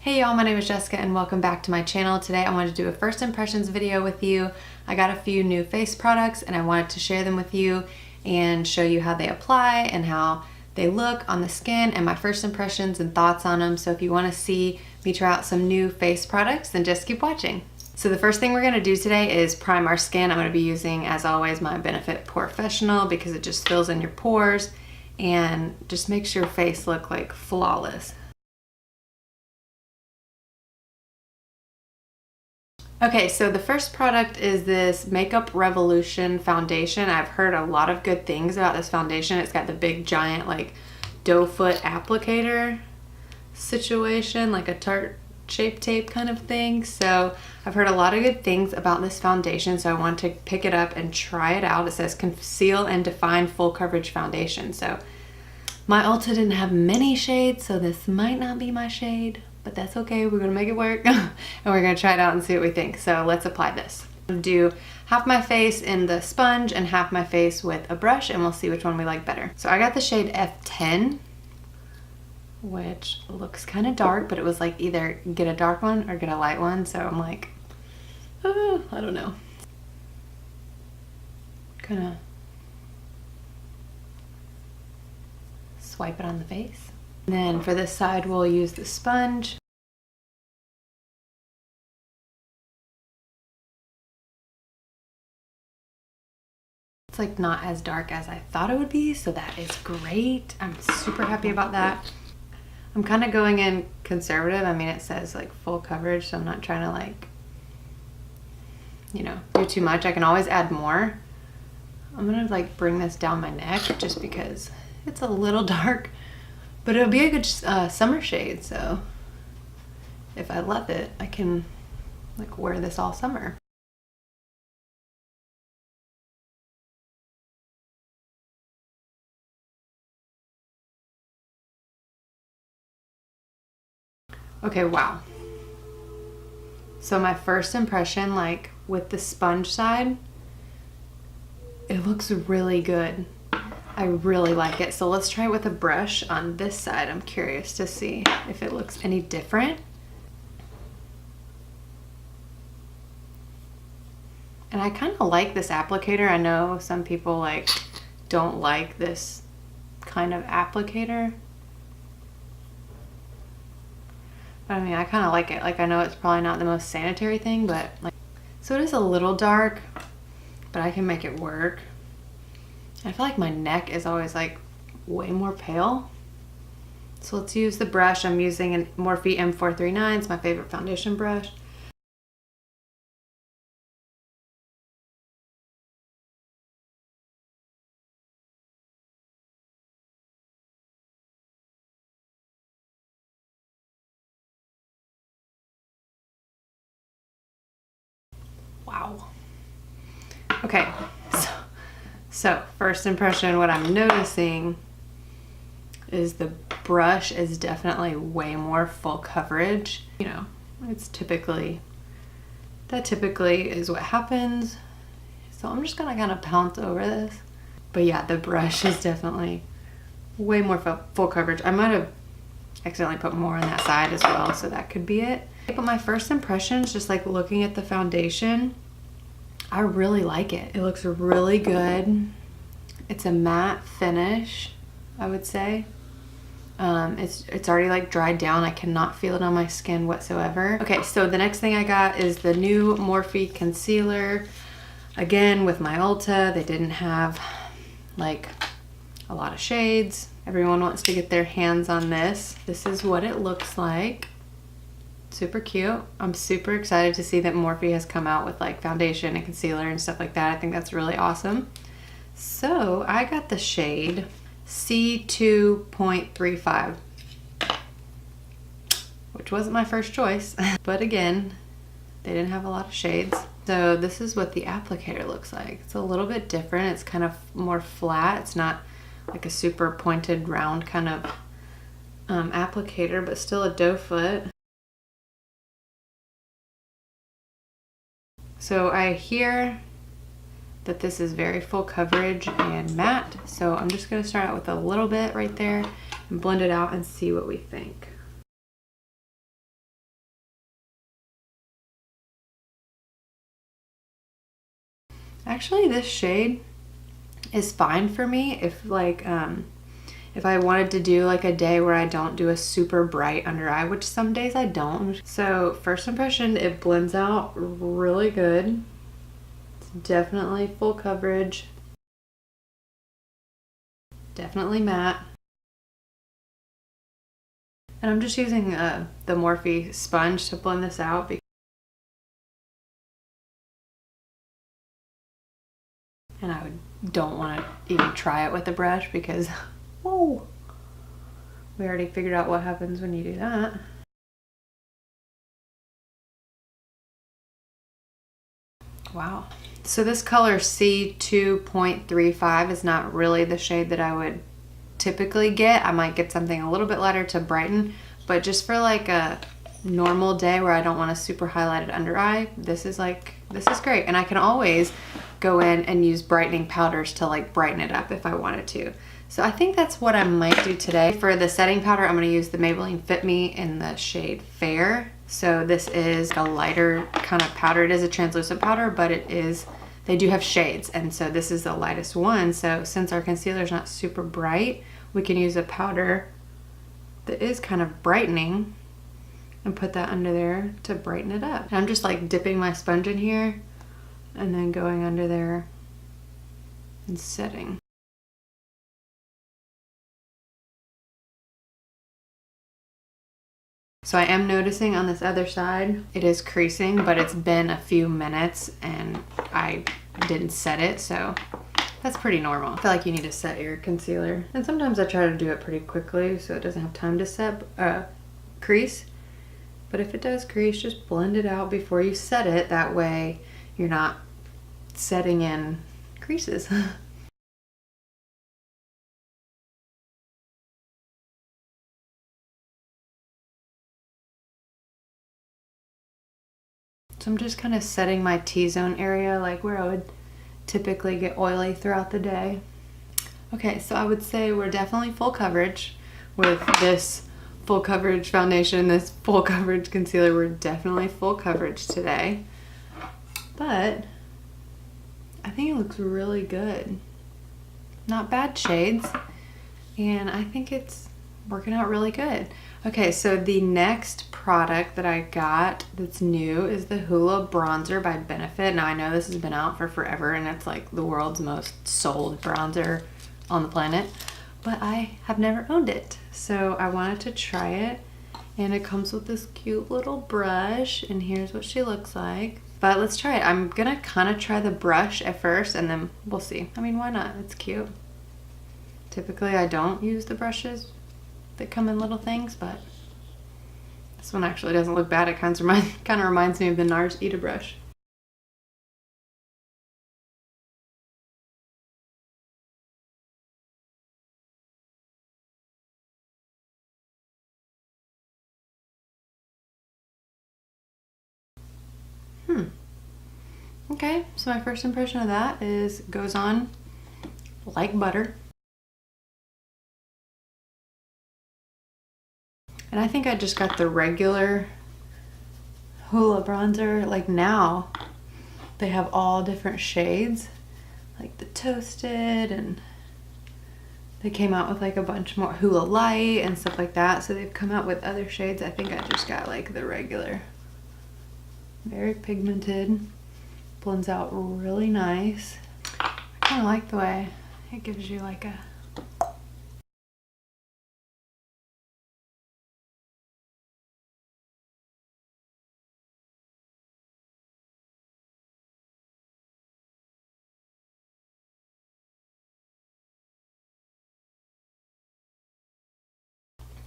Hey y'all, my name is Jessica and welcome back to my channel. Today I wanted to do a first impressions video with you. I got a few new face products and I wanted to share them with you and show you how they apply and how they look on the skin and my first impressions and thoughts on them. So if you want to see me try out some new face products, then just keep watching. So the first thing we're going to do today is prime our skin. I'm going to be using, as always, my Benefit Porefessional because it just fills in your pores and just makes your face look like flawless. Okay, so the first product is this Makeup Revolution foundation. I've heard a lot of good things about this foundation. It's got the big giant like doe foot applicator situation, like a tart shape tape kind of thing. So I've heard a lot of good things about this foundation, so I want to pick it up and try it out. It says Conceal and Define Full Coverage Foundation. So my Ulta didn't have many shades, so this might not be my shade. But that's okay, we're gonna make it work and we're gonna try it out and see what we think. So let's apply this. I'm gonna do half my face in the sponge and half my face with a brush and we'll see which one we like better. So I got the shade F10, which looks kind of dark, but it was like either get a dark one or get a light one. So I'm like, oh, I don't know. Gonna swipe it on the face. And then for this side, we'll use the sponge. It's like not as dark as I thought it would be, so that is great. I'm super happy about that. I'm kind of going in conservative. I mean, it says like full coverage, so I'm not trying to like, you know, do too much. I can always add more. I'm gonna like bring this down my neck just because it's a little dark. But it'll be a good summer shade, so if I love it, I can like wear this all summer. Okay, wow. So my first impression, like with the sponge side, it looks really good. I really like it. So let's try it with a brush on this side. I'm curious to see if it looks any different. And I kind of like this applicator. I know some people like don't like this kind of applicator. But I mean, I kind of like it. Like I know it's probably not the most sanitary thing, but like, so it is a little dark, but I can make it work. I feel like my neck is always like way more pale. So let's use the brush. I'm using a Morphe M439. It's my favorite foundation brush. Wow. Okay, so first impression, what I'm noticing is the brush is definitely way more full coverage. You know, it's typically is what happens. So I'm just gonna kind of pounce over this. But yeah, the brush is definitely way more full coverage. I might have accidentally put more on that side as well, so that could be it. But my first impression is just like looking at the foundation. I really like it. It looks really good. It's a matte finish, I would say. It's already like dried down. I cannot feel it on my skin whatsoever. Okay, so the next thing I got is the new Morphe Concealer. Again, with my Ulta, they didn't have like a lot of shades. Everyone wants to get their hands on this. This is what it looks like. Super cute. I'm super excited to see that Morphe has come out with like foundation and concealer and stuff like that. I think that's really awesome. So I got the shade C2.35, which wasn't my first choice, but again, they didn't have a lot of shades. So this is what the applicator looks like. It's a little bit different. It's kind of more flat. It's not like a super pointed round kind of applicator, but still a doe foot. So I hear that this is very full coverage and matte. So I'm just gonna start out with a little bit right there and blend it out and see what we think. Actually, this shade is fine for me if like if I wanted to do like a day where I don't do a super bright under eye, which some days I don't. So first impression, it blends out really good. It's definitely full coverage. Definitely matte. And I'm just using the Morphe Sponge to blend this out. And I don't want to even try it with a brush because, whoa, we already figured out what happens when you do that. Wow. So this color C2.35 is not really the shade that I would typically get. I might get something a little bit lighter to brighten, but just for like a normal day where I don't want a super highlighted under eye, this is great. And I can always go in and use brightening powders to like brighten it up if I wanted to. So I think that's what I might do today. For the setting powder, I'm going to use the Maybelline Fit Me in the shade Fair. So this is a lighter kind of powder. It is a translucent powder, but they do have shades. And so this is the lightest one. So since our concealer is not super bright, we can use a powder that is kind of brightening and put that under there to brighten it up. And I'm just like dipping my sponge in here and then going under there and setting. So I am noticing on this other side, it is creasing, but it's been a few minutes and I didn't set it, so that's pretty normal. I feel like you need to set your concealer. And sometimes I try to do it pretty quickly so it doesn't have time to crease. But if it does crease, just blend it out before you set it. That way you're not setting in creases. So I'm just kind of setting my T-zone area, like where I would typically get oily throughout the day. Okay, so I would say we're definitely full coverage with this full coverage foundation, this full coverage concealer. We're definitely full coverage today. But I think it looks really good. Not bad shades. And I think it's working out really good. Okay, so the next product that I got that's new is the Hoola bronzer by Benefit. Now I know this has been out for forever and it's like the world's most sold bronzer on the planet, but I have never owned it. So I wanted to try it, and it comes with this cute little brush, and here's what she looks like. But let's try it. I'm gonna kind of try the brush at first and then we'll see. I mean, why not? It's cute. Typically I don't use the brushes that come in little things, but this one actually doesn't look bad. It kind of reminds me of the NARS Eat a Brush. Okay, so my first impression of that is goes on like butter. And I think I just got the regular Hoola bronzer. Like now, they have all different shades, like the toasted, and they came out with like a bunch more Hoola light and stuff like that. So they've come out with other shades. I think I just got like the regular. Very pigmented, blends out really nice. I kind of like the way it gives you like a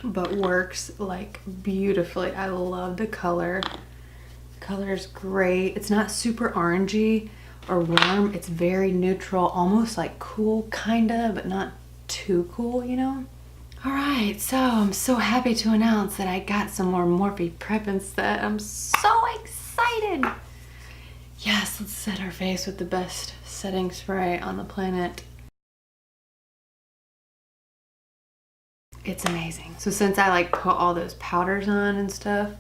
but works like beautifully. I love the color. Color's great. It's not super orangey or warm. It's very neutral, almost like cool kinda, but not too cool, you know? All right, so I'm so happy to announce that I got some more Morphe Prep and Set. I'm so excited. Yes, let's set our face with the best setting spray on the planet. It's amazing. So since I like put all those powders on and stuff,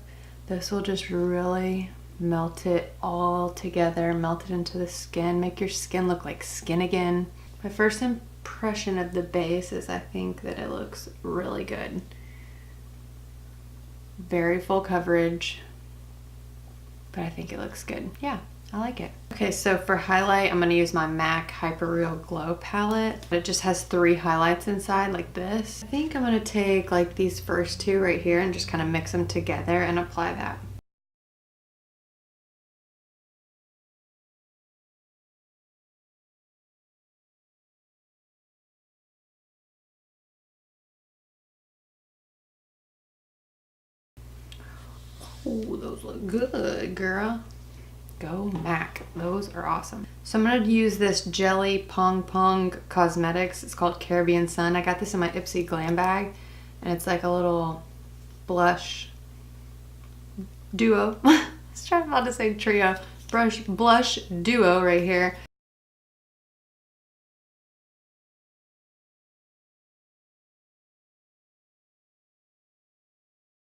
this will just really melt it all together, melt it into the skin, make your skin look like skin again. My first impression of the base is I think that it looks really good. Very full coverage, but I think it looks good. Yeah, I like it. Okay, so for highlight, I'm gonna use my MAC Hyper Real Glow palette. It just has 3 highlights inside like this. I think I'm gonna take like these first 2 right here and just kind of mix them together and apply that. Oh, those look good, girl. Go MAC. Those are awesome. So I'm going to use this Jelly Pong Cosmetics. It's called Caribbean Sun. I got this in my Ipsy Glam bag, and it's like a little blush duo. I was trying about to say trio. Blush duo right here.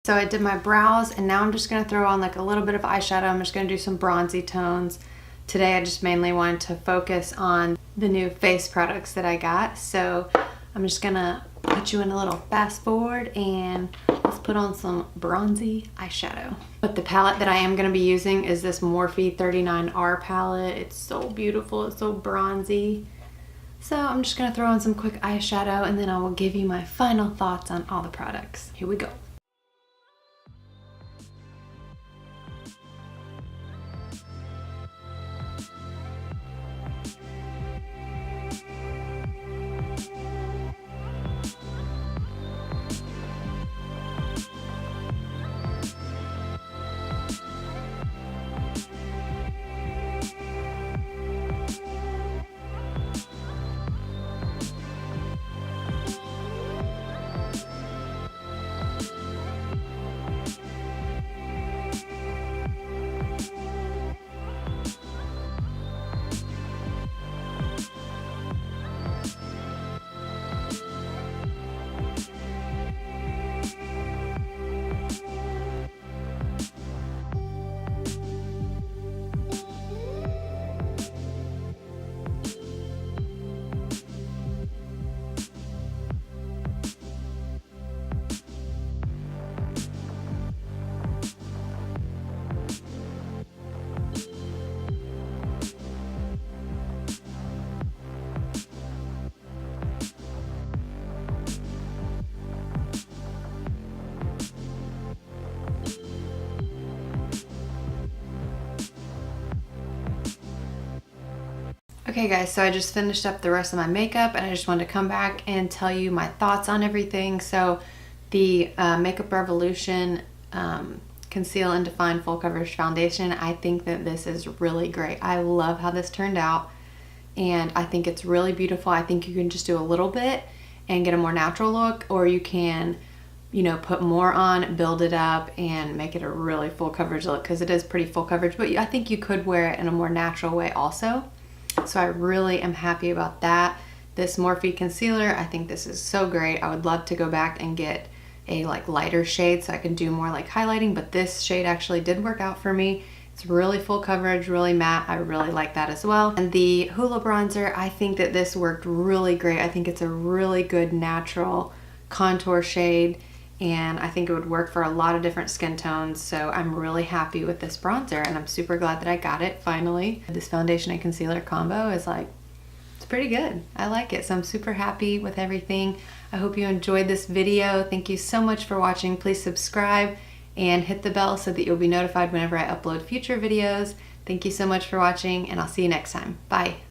So I did my brows, and now I'm just going to throw on like a little bit of eyeshadow. I'm just going to do some bronzy tones. Today I just mainly wanted to focus on the new face products that I got. So I'm just going to put you in a little fast forward and let's put on some bronzy eyeshadow. But the palette that I am going to be using is this Morphe 39R palette. It's so beautiful. It's so bronzy. So I'm just going to throw on some quick eyeshadow, and then I will give you my final thoughts on all the products. Here we go. Okay guys, so I just finished up the rest of my makeup, and I just wanted to come back and tell you my thoughts on everything. So the Makeup Revolution Conceal and Define Full Coverage Foundation, I think that this is really great. I love how this turned out, and I think it's really beautiful. I think you can just do a little bit and get a more natural look, or you can, you know, put more on, build it up, and make it a really full coverage look, because it is pretty full coverage, but I think you could wear it in a more natural way also. So I really am happy about that. This Morphe Concealer, I think this is so great. I would love to go back and get a like lighter shade so I can do more like highlighting, but this shade actually did work out for me. It's really full coverage, really matte. I really like that as well. And the Hoola bronzer, I think that this worked really great. I think it's a really good natural contour shade, and I think it would work for a lot of different skin tones. So I'm really happy with this bronzer, and I'm super glad that I got it finally. This foundation and concealer combo is like, it's pretty good. I like it, so I'm super happy with everything. I hope you enjoyed this video. Thank you so much for watching. Please subscribe and hit the bell so that you'll be notified whenever I upload future videos. Thank you so much for watching, and I'll see you next time. Bye.